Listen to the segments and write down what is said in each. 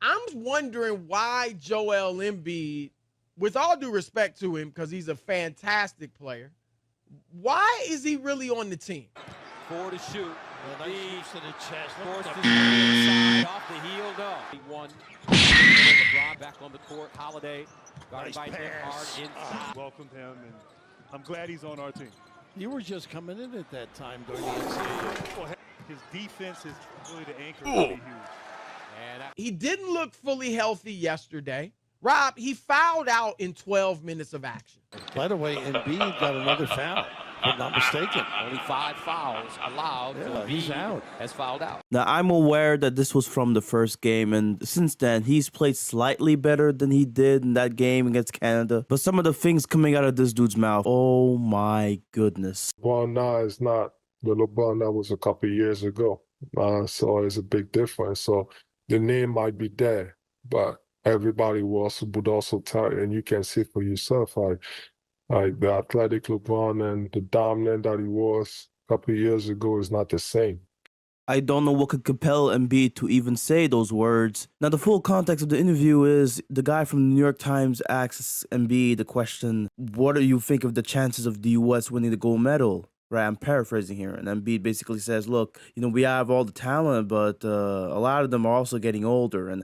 I'm wondering why Joel Embiid, with all due respect to him, because he's a fantastic player, why is he really on the team? Four to shoot. Nice use to the chest. Forced to inside off the heel. No. He won. LeBron back on the court. Holiday guarded by him hard inside. Welcomed him, and I'm glad he's on our team. You were just coming in at that time during the NCAA. His defense is really the anchor. Really huge. And He didn't look fully healthy yesterday. Rob, he fouled out in 12 minutes of action. By the way, Embiid got another foul, if I'm not mistaken. only 5 fouls allowed. Yeah, he's out. Has fouled out. Now, I'm aware that this was from the first game, and since then, he's played slightly better than he did in that game against Canada. But some of the things coming out of this dude's mouth, oh my goodness. LeBron now is not the LeBron that was a couple of years ago. So it's a big difference. So the name might be there, but everybody would also tell you, and you can see for yourself, like the athletic LeBron and the dominant that he was a couple of years ago is not the same. I don't know what could compel Embiid to even say those words. Now, the full context of the interview is the guy from the New York Times asks Embiid the question, what do you think of the chances of the U.S. winning the gold medal? Right, I'm paraphrasing here. And Embiid basically says, look, we have all the talent, but a lot of them are also getting older. And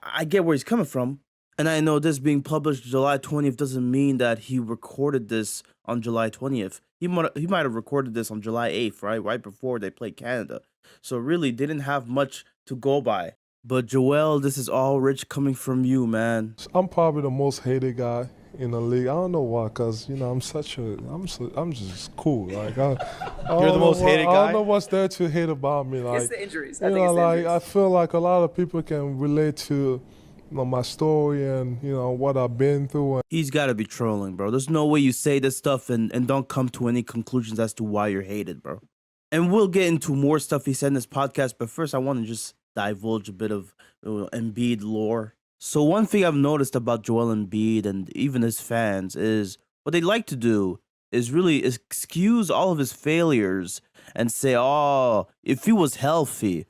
I get where he's coming from. And I know this being published July 20th doesn't mean that he recorded this on July 20th. He might have recorded this on July 8th, right before they played Canada. So really, didn't have much to go by. But Joel, this is all rich coming from you, man. I'm probably the most hated guy in the league. I don't know why, cause I'm just cool. Like You're the most hated guy. I don't know what's there to hate about me. Like it's the injuries. I feel like a lot of people can relate to my story and what I've been through. He's got to be trolling, bro. There's no way you say this stuff and don't come to any conclusions as to why you're hated, bro. And we'll get into more stuff he said in this podcast, but first I want to just divulge a bit of Embiid lore. So one thing I've noticed about Joel Embiid and even his fans is what they like to do is really excuse all of his failures and say, oh, if he was healthy,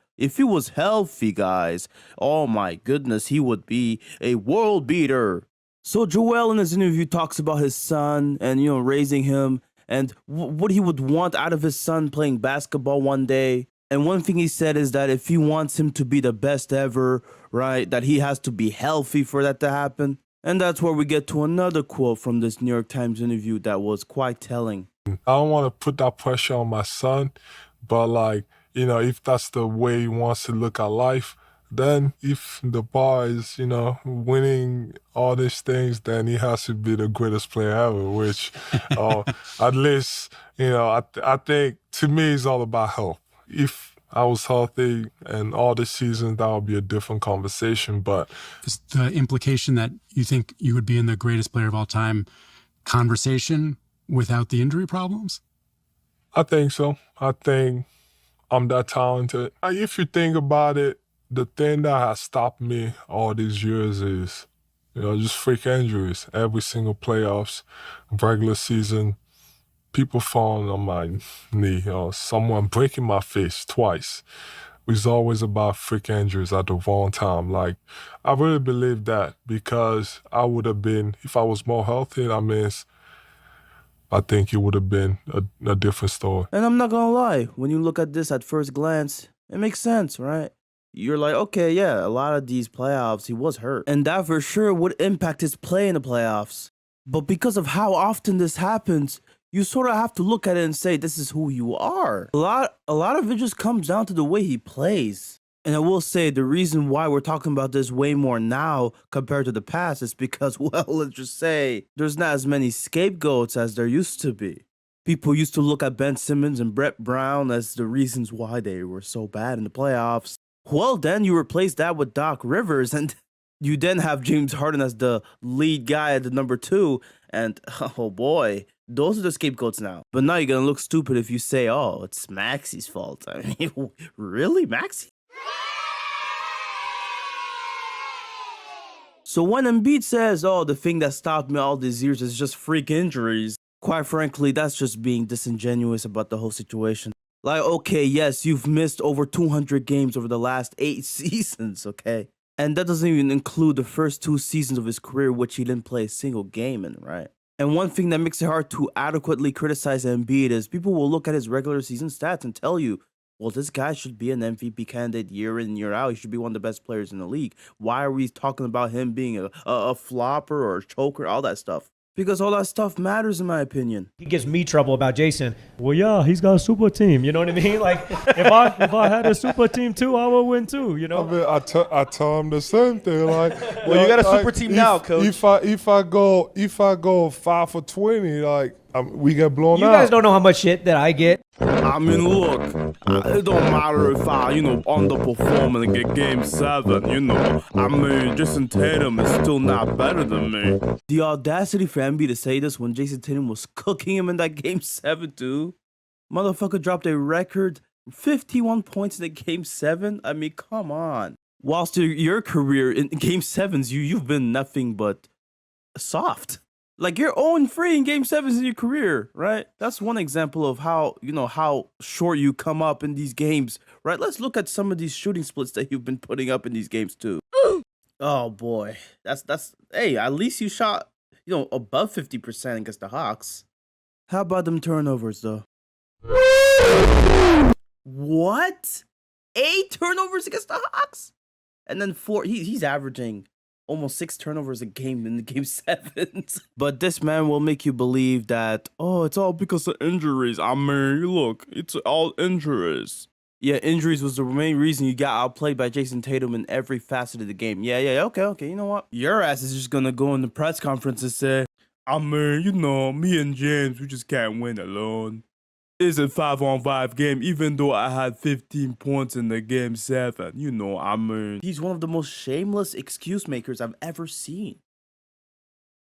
guys, oh my goodness, he would be a world beater. So Joel in his interview talks about his son and, raising him and what he would want out of his son playing basketball one day. And one thing he said is that if he wants him to be the best ever, right, that he has to be healthy for that to happen. And that's where we get to another quote from this New York Times interview that was quite telling. I don't want to put that pressure on my son, but if that's the way he wants to look at life, then if the bar is, winning all these things, then he has to be the greatest player ever, which at least, I think to me it's all about health. If I was healthy and all this season, that would be a different conversation. But is the implication that you think you would be in the greatest player of all time conversation without the injury problems? I think so. I think I'm that talented. If you think about it, the thing that has stopped me all these years is, just freak injuries. Every single playoffs, regular season, people falling on my knee or someone breaking my face twice. It's always about freak injuries at the wrong time. Like, I really believe that because I would have been, if I was more healthy, I think it would have been a different story. And I'm not gonna lie, when you look at this at first glance, it makes sense, right? You're like, okay, yeah, a lot of these playoffs, he was hurt. And that for sure would impact his play in the playoffs. But because of how often this happens, you sort of have to look at it and say, this is who you are. A lot of it just comes down to the way he plays. And I will say the reason why we're talking about this way more now compared to the past is because, well, let's just say there's not as many scapegoats as there used to be. People used to look at Ben Simmons and Brett Brown as the reasons why they were so bad in the playoffs. Well, then you replace that with Doc Rivers, and you then have James Harden as the lead guy at the number 2. And, oh boy, those are the scapegoats now. But now you're going to look stupid if you say, oh, it's Maxi's fault. I mean, really, Maxi? So when Embiid says, oh, the thing that stopped me all these years is just freak injuries, quite frankly, that's just being disingenuous about the whole situation. Like, okay, yes, you've missed over 200 games over the last 8 seasons, okay? And that doesn't even include the first 2 seasons of his career, which he didn't play a single game in, right? And one thing that makes it hard to adequately criticize Embiid is people will look at his regular season stats and tell you, well, this guy should be an MVP candidate year in, year out. He should be one of the best players in the league. Why are we talking about him being a flopper or a choker, all that stuff? Because all that stuff matters, in my opinion. He gives me trouble about Jason. Well, yeah, he's got a super team. You know what I mean? Like, if I had a super team too, I would win too. You know. I mean, I tell him the same thing. Like, Well, you got a super team now, coach. If I go 5 for 20, like we get blown You out. guys don't know how much shit that I get. I mean, look, it don't matter if I, underperform and get game 7, I mean, Jason Tatum is still not better than me. The audacity for Embiid to say this when Jason Tatum was cooking him in that game 7, too. Motherfucker dropped a record 51 points in the game 7. I mean, come on. Whilst your career in game 7s, you've been nothing but soft. Like, you're 0-3 in game 7s in your career, right? That's one example of how, how short you come up in these games, right? Let's look at some of these shooting splits that you've been putting up in these games, too. Oh, boy. Hey, at least you shot, above 50% against the Hawks. How about them turnovers, though? What? 8 turnovers against the Hawks? And then 4, he's averaging almost 6 turnovers a game in the game 7s. But this man will make you believe that, it's all because of injuries. I mean, look, it's all injuries. Yeah, injuries was the main reason you got outplayed by Jason Tatum in every facet of the game. Yeah, okay, you know what? Your ass is just gonna go in the press conference and say, I mean, me and James, we just can't win alone. It's a 5-on-5 game, even though I had 15 points in the game 7. I mean, he's one of the most shameless excuse makers I've ever seen.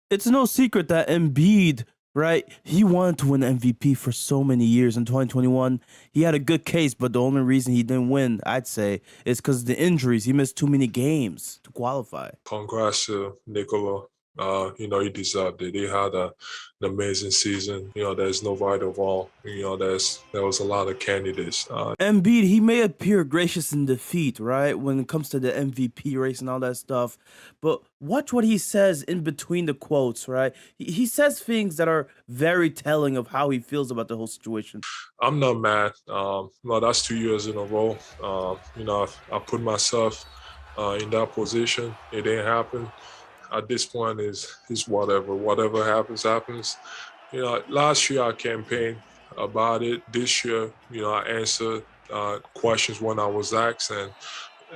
It's no secret that Embiid, right, he wanted to win MVP for so many years. In 2021, he had a good case, but the only reason he didn't win, I'd say, is because of the injuries. He missed too many games to qualify. Congrats to Nikola. He deserved it. He had an amazing season. There's no right or wrong. There was a lot of candidates. Embiid, he may appear gracious in defeat, right, when it comes to the MVP race and all that stuff. But watch what he says in between the quotes, right? He says things that are very telling of how he feels about the whole situation. I'm not mad. No, that's 2 years in a row. I put myself in that position. It didn't happen. At this point, is whatever. Whatever happens. Last year I campaigned about it. This year, I answered questions when I was asked, and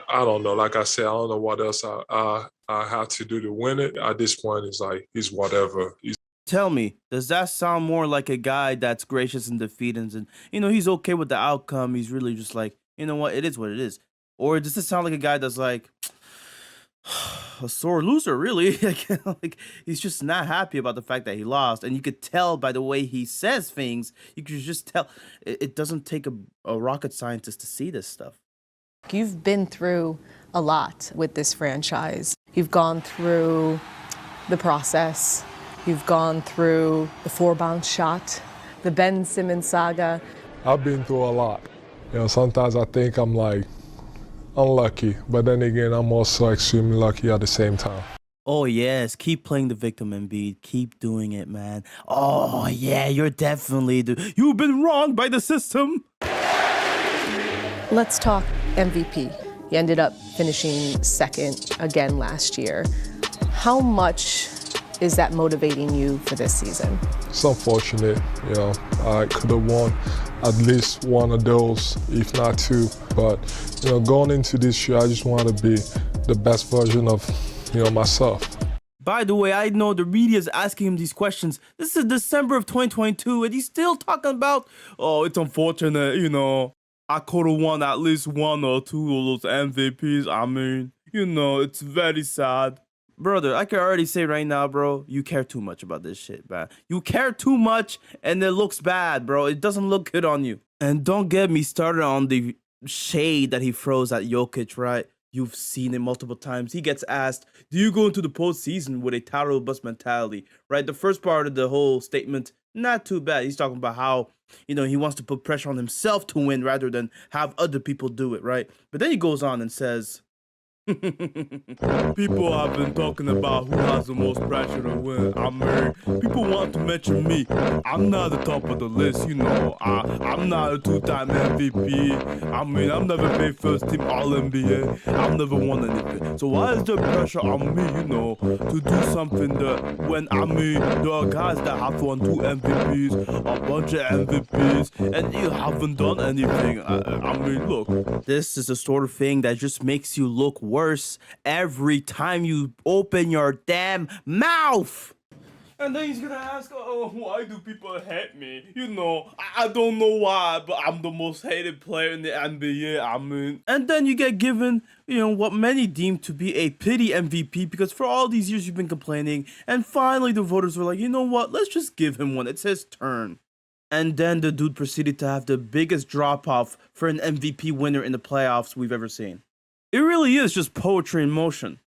I don't know. Like I said, I don't know what else I have to do to win it. At this point, it's whatever. Tell me, does that sound more like a guy that's gracious in defeat and he's okay with the outcome? He's really just like, what, it is what it is. Or does this sound like a guy that's like a sore loser, really? Like he's just not happy about the fact that he lost, and you could tell by the way he says things. You could just tell it doesn't take a rocket scientist to see this stuff. You've been through a lot with this franchise. You've gone through the process. You've gone through the 4-bounce shot, the Ben Simmons saga. I've been through a lot. Sometimes I think I'm like unlucky, but then again, I'm also extremely lucky at the same time. Oh yes, keep playing the victim, Embiid. Keep doing it, man. Oh yeah, you're definitely you've been wronged by the system. Let's talk MVP. You ended up finishing second again last year. How much is that motivating you for this season? It's unfortunate, I could have won at least one of those, if not 2. But, going into this year, I just want to be the best version of, myself. By the way, I know the media is asking him these questions. This is December of 2022, and he's still talking about, it's unfortunate, I could have won at least 1 or 2 of those MVPs. I mean, it's very sad. Brother, I can already say right now, bro, you care too much about this shit, man. You care too much, and it looks bad, bro. It doesn't look good on you. And don't get me started on the shade that he throws at Jokic, right? You've seen it multiple times. He gets asked, do you go into the postseason with a title bus mentality, right? The first part of the whole statement, not too bad. He's talking about how, he wants to put pressure on himself to win rather than have other people do it, right? But then he goes on and says, People have been talking about who has the most pressure to win. People want to mention me. I'm not at the top of the list, you know. I'm not a 2-time MVP. I've never made first team All-NBA. I've never won anything. So why is there pressure on me, you know, to do something that when there are guys that have won 2 MVPs, a bunch of MVPs, and you haven't done anything. Look, this is the sort of thing that just makes you look worse every time you open your damn mouth. And then he's gonna ask, oh, why do people hate me? You know, I don't know why, but I'm the most hated player in the NBA, And then you get given, what many deem to be a pity MVP, because for all these years you've been complaining, and finally the voters were like, you know what, let's just give him one, it's his turn. And then the dude proceeded to have the biggest drop-off for an MVP winner in the playoffs we've ever seen. It really is just poetry in motion.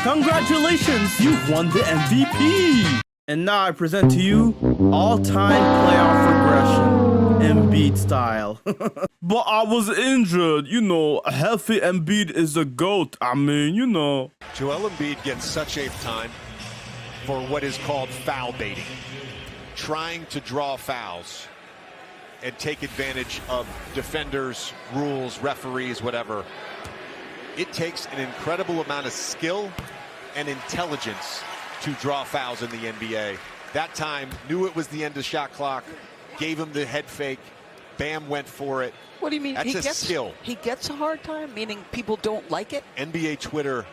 Congratulations, you've won the MVP! And now I present to you all-time playoff regression, Embiid style. But I was injured, healthy Embiid is a GOAT, Joel Embiid gets such a time for what is called foul baiting. Trying to draw fouls and take advantage of defenders, rules, referees, whatever. It takes an incredible amount of skill and intelligence to draw fouls in the NBA. That time, knew it was the end of shot clock, gave him the head fake, Bam went for it. What do you mean? That's a skill. He gets a hard time, meaning people don't like it? NBA Twitter,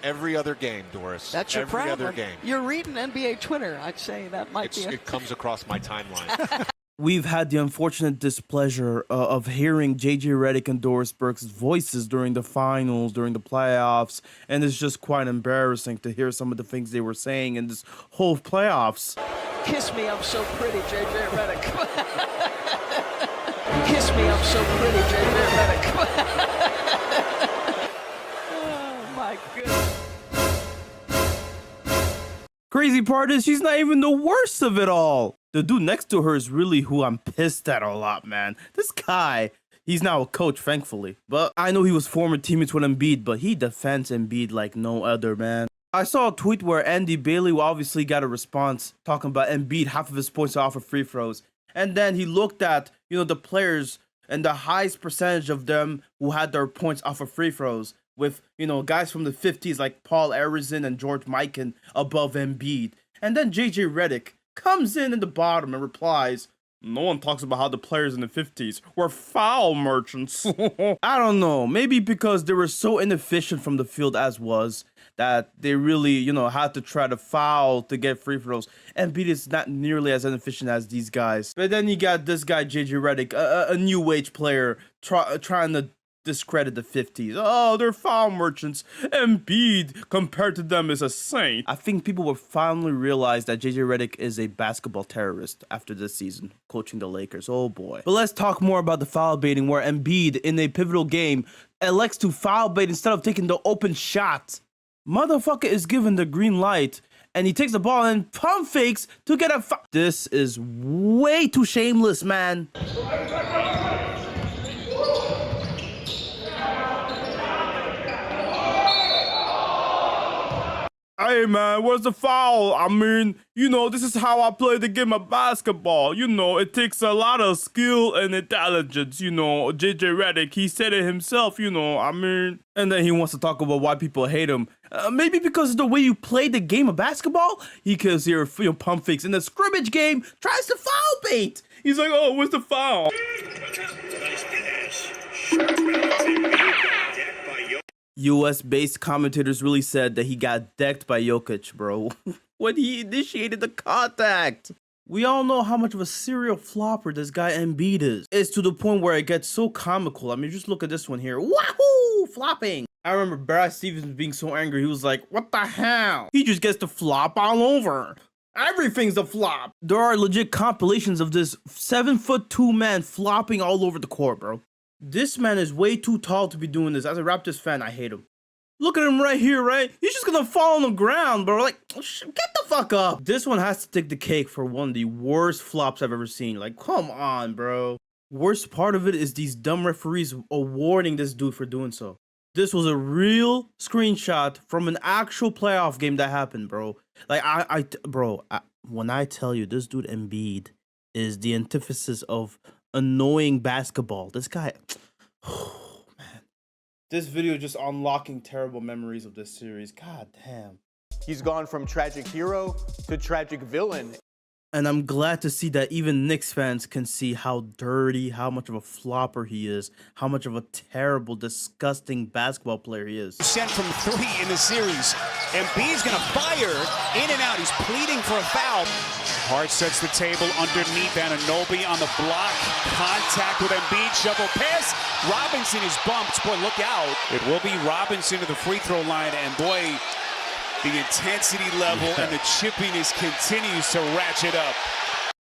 every other game, Doris. That's your problem. Every other game. You're reading NBA Twitter. I'd say that might be it comes across my timeline. We've had the unfortunate displeasure of hearing JJ Redick and Doris Burke's voices during the finals, during the playoffs, and it's just quite embarrassing to hear some of the things they were saying in this whole playoffs. Kiss me, I'm so pretty, JJ Redick. Kiss me, I'm so pretty, JJ Redick. Oh, my goodness. Crazy part is she's not even the worst of it all. The dude next to her is really who I'm pissed at a lot, man. This guy, he's now a coach, thankfully. But I know he was former teammates with Embiid, but he defends Embiid like no other, man. I saw a tweet where Andy Bailey obviously got a response talking about Embiid, half of his points off of free throws. And then he looked at, the players and the highest percentage of them who had their points off of free throws with, guys from the 50s like Paul Arizin and George Mikan above Embiid. And then JJ Redick comes in the bottom and replies, no one talks about how the players in the 50s were foul merchants. I don't know, maybe because they were so inefficient from the field as was, that they really, had to try to foul to get free throws. Embiid is not nearly as inefficient as these guys. But then you got this guy, JJ Redick, a new wage player, trying to discredit the 50s. Oh, they're foul merchants. Embiid, compared to them, is a saint. I think people will finally realize that JJ Redick is a basketball terrorist after this season, coaching the Lakers. Oh boy. But let's talk more about the foul baiting, where Embiid, in a pivotal game, elects to foul bait instead of taking the open shot. Motherfucker is given the green light, and he takes the ball and pump fakes to get a foul. This is way too shameless, man. Hey man, where's the foul? This is how I play the game of basketball. It takes a lot of skill and intelligence. JJ Redick, he said it himself, And then he wants to talk about why people hate him. Maybe because of the way you play the game of basketball? He kills your pump fakes in the scrimmage game, tries to foul bait. He's like, oh, where's the foul? US-based commentators really said that he got decked by Jokic, bro, when he initiated the contact. We all know how much of a serial flopper this guy Embiid is. It's to the point where it gets so comical. Just look at this one here. Wahoo! Flopping. I remember Brad Stevens being so angry, he was like, what the hell? He just gets to flop all over. Everything's a flop. There are legit compilations of this 7'2" man flopping all over the court, bro. This man is way too tall to be doing this. As a Raptors fan, I hate him. Look at him right here, right? He's just gonna fall on the ground, bro. Like, get the fuck up. This one has to take the cake for one of the worst flops I've ever seen. Like, come on, bro. Worst part of it is these dumb referees awarding this dude for doing so. This was a real screenshot from an actual playoff game that happened, bro. Like, when I tell you this dude Embiid is the antithesis of annoying basketball, this guy, oh, man. This video just unlocking terrible memories of this series. God damn. He's gone from tragic hero to tragic villain. And I'm glad to see that even Knicks fans can see how dirty, how much of a flopper he is, how much of a terrible, disgusting basketball player he is. Sent from 3 in the series. Embiid's gonna fire in and out. He's pleading for a foul. Hart sets the table underneath Anunoby on the block. Contact with Embiid, shovel pass. Robinson is bumped. Boy, look out. It will be Robinson to the free throw line, and boy, the intensity level and the chippiness continues to ratchet up.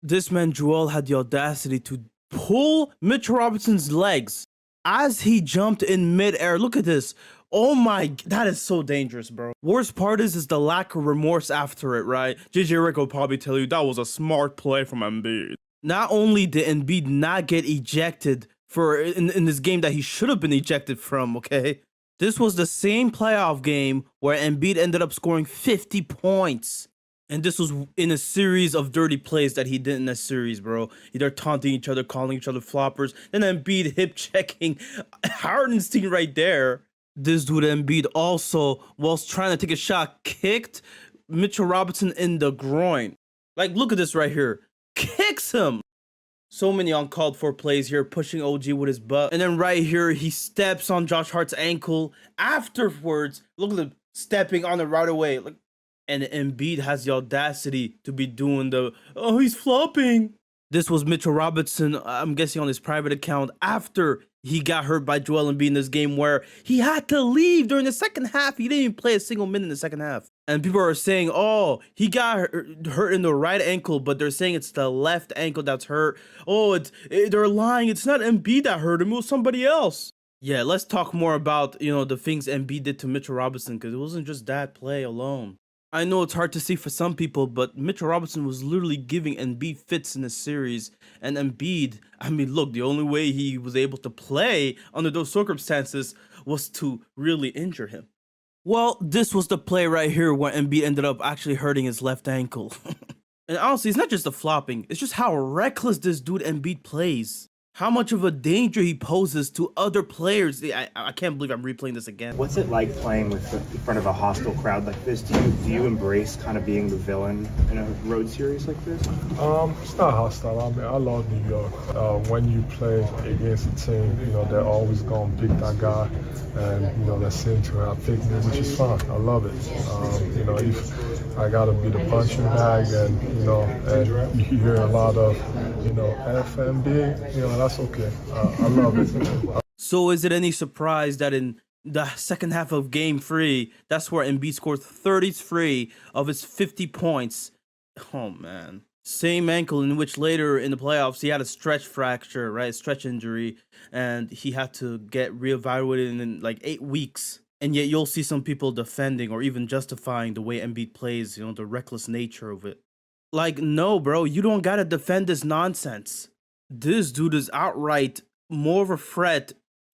This man, Joel, had the audacity to pull Mitchell Robinson's legs as he jumped in midair. Look at this. Oh my, that is so dangerous, bro. Worst part is the lack of remorse after it, right? JJ Redick will probably tell you that was a smart play from Embiid. Not only did Embiid not get ejected in this game that he should have been ejected from, okay? This was the same playoff game where Embiid ended up scoring 50 points. And this was in a series of dirty plays that he did in that series, bro. They're taunting each other, calling each other floppers. Then Embiid hip checking Hardenstein right there. This dude Embiid also, whilst trying to take a shot, kicked Mitchell Robinson in the groin. Like, look at this right here. Kicks him. So many uncalled for plays here, pushing OG with his butt. And then right here, he steps on Josh Hart's ankle. Afterwards, look at him stepping on it right away. Like, and Embiid has the audacity to be doing oh, he's flopping. This was Mitchell Robinson, I'm guessing on his private account, after he got hurt by Joel Embiid in this game where he had to leave during the second half. He didn't even play a single minute in the second half. And people are saying, oh, he got hurt in the right ankle, but they're saying it's the left ankle that's hurt. Oh, they're lying. It's not Embiid that hurt him. It was somebody else. Yeah, let's talk more about, the things Embiid did to Mitchell Robinson, because it wasn't just that play alone. I know it's hard to see for some people, but Mitchell Robinson was literally giving Embiid fits in the series. And Embiid, I mean, look, the only way he was able to play under those circumstances was to really injure him. Well, this was the play right here where Embiid ended up actually hurting his left ankle. And honestly, it's not just the flopping. It's just how reckless this dude Embiid plays. How much of a danger he poses to other players. I can't believe I'm replaying this again. What's it like playing in front of a hostile crowd like this? Do you embrace kind of being the villain in a road series like this? It's not hostile. I mean, I love New York. When you play against a team, they're always going to pick that guy. And, they seem to have picked me, which is fine. I love it. If I got to be the punching bag and, and you hear a lot of, FMB, that's okay. I love it. So is it any surprise that in the second half of Game 3, that's where Embiid scored 33 of his 50 points? Oh, man. Same ankle in which later in the playoffs, he had a stretch fracture, right? Stretch injury. And he had to get reevaluated in like 8 weeks. And yet you'll see some people defending or even justifying the way Embiid plays, the reckless nature of it. Like, no, bro, you don't got to defend this nonsense. This dude is outright more of a threat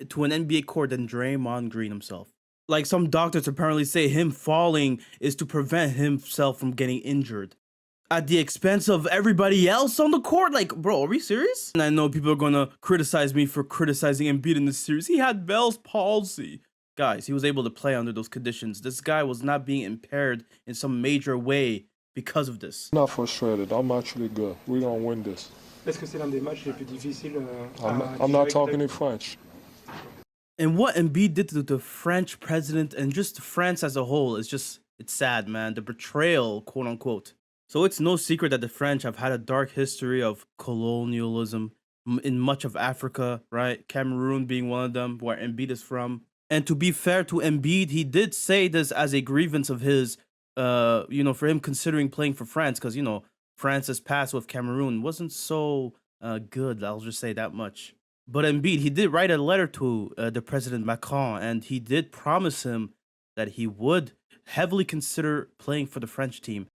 to an NBA court than Draymond Green himself. Like, some doctors apparently say him falling is to prevent himself from getting injured at the expense of everybody else on the court. Like, bro, are we serious? And I know people are going to criticize me for criticizing Embiid in this series. He had Bell's palsy. Guys, he was able to play under those conditions. This guy was not being impaired in some major way because of this. I'm not frustrated. I'm actually good. We're going to win this. Est-ce que c'est l'un des matchs les plus difficiles I'm not talking in French. And what Embiid did to the French president and just France as a whole is just, it's sad, man. The betrayal, quote unquote. So it's no secret that the French have had a dark history of colonialism in much of Africa, right? Cameroon being one of them, where Embiid is from. And to be fair to Embiid, he did say this as a grievance of his, for him considering playing for France, because, France's past with Cameroon wasn't so good, I'll just say that much. But Embiid, he did write a letter to the President Macron, and he did promise him that he would heavily consider playing for the French team.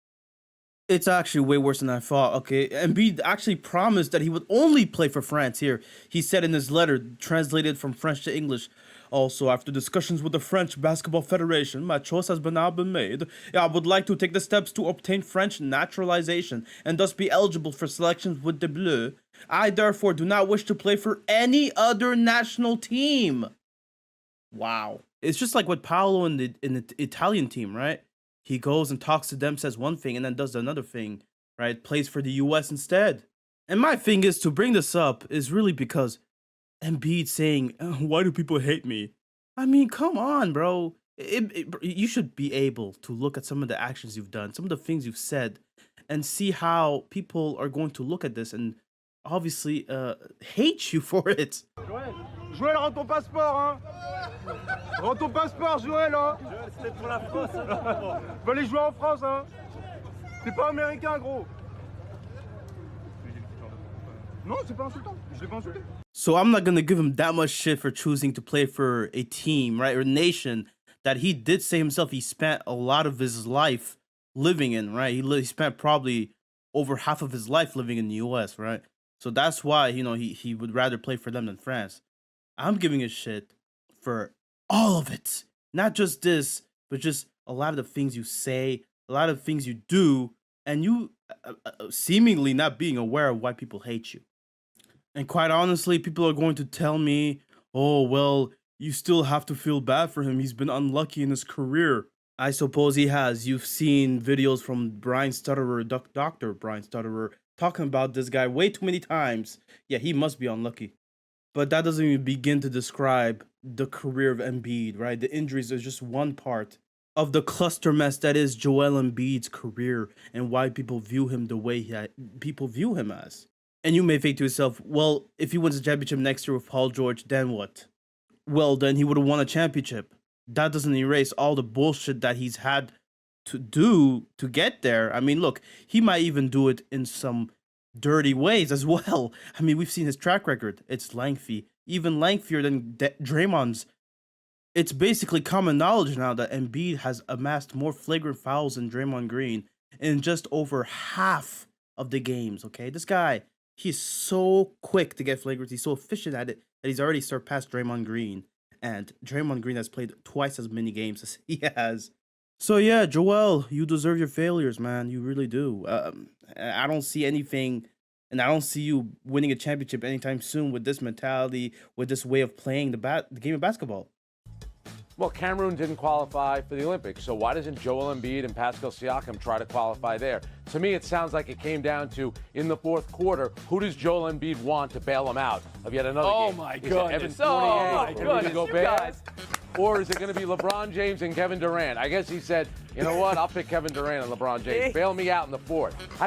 It's actually way worse than I thought, okay? Embiid actually promised that he would only play for France here. He said in his letter, translated from French to English, Also, after discussions with the French Basketball Federation, my choice has now been made. I would like to take the steps to obtain French naturalization and thus be eligible for selections with the Bleu. I therefore do not wish to play for any other national team. Wow. It's just like what Paolo in the Italian team, right? He goes and talks to them, says one thing, and then does another thing, right? Plays for the US instead. And my thing is, to bring this up is really because Embiid saying, why do people hate me? I mean, come on, bro. You should be able to look at some of the actions you've done, some of the things you've said, and see how people are going to look at this and obviously hate you for it. Joël, rends ton passeport, hein. Rends ton passeport, Joël, hein. C'est pour la France. Va aller jouer en France, hein. T'es pas américain, gros. Non, c'est pas insultant. Je l'ai pas insulté. So I'm not going to give him that much shit for choosing to play for a team, right, or a nation that he did say himself he spent a lot of his life living in, right? He spent probably over half of his life living in the US, right? So that's why, you know, he would rather play for them than France. I'm giving a shit for all of it. Not just this, but just a lot of the things you say, a lot of things you do, and you seemingly not being aware of why people hate you. And quite honestly, people are going to tell me, oh, well, you still have to feel bad for him. He's been unlucky in his career. I suppose he has. You've seen videos from Brian Stutterer, Dr. Brian Stutterer, talking about this guy way too many times. Yeah, he must be unlucky. But that doesn't even begin to describe the career of Embiid, right? The injuries are just one part of the cluster mess that is Joel Embiid's career and why people view him the way people view him as. And you may think to yourself, well, if he wins a championship next year with Paul George, then what? Well, then he would have won a championship. That doesn't erase all the bullshit that he's had to do to get there. I mean, look, he might even do it in some dirty ways as well. I mean, we've seen his track record. It's lengthy, even lengthier than Draymond's. It's basically common knowledge now that Embiid has amassed more flagrant fouls than Draymond Green in just over half of the games, okay? This guy, he's so quick to get flagrants. He's so efficient at it that he's already surpassed Draymond Green. And Draymond Green has played twice as many games as he has. So yeah, Joel, you deserve your failures, man. You really do. I don't see anything, and I don't see you winning a championship anytime soon with this mentality, with this way of playing the game of basketball. Well, Cameroon didn't qualify for the Olympics, so why doesn't Joel Embiid and Pascal Siakam try to qualify there? To me, it sounds like it came down to, in the fourth quarter, who does Joel Embiid want to bail him out of yet another game? Oh, my goodness. Oh, my goodness, you guys. Or is it going to be LeBron James and Kevin Durant? I guess he said, you know what, I'll pick Kevin Durant and LeBron James. Bail me out in the fourth.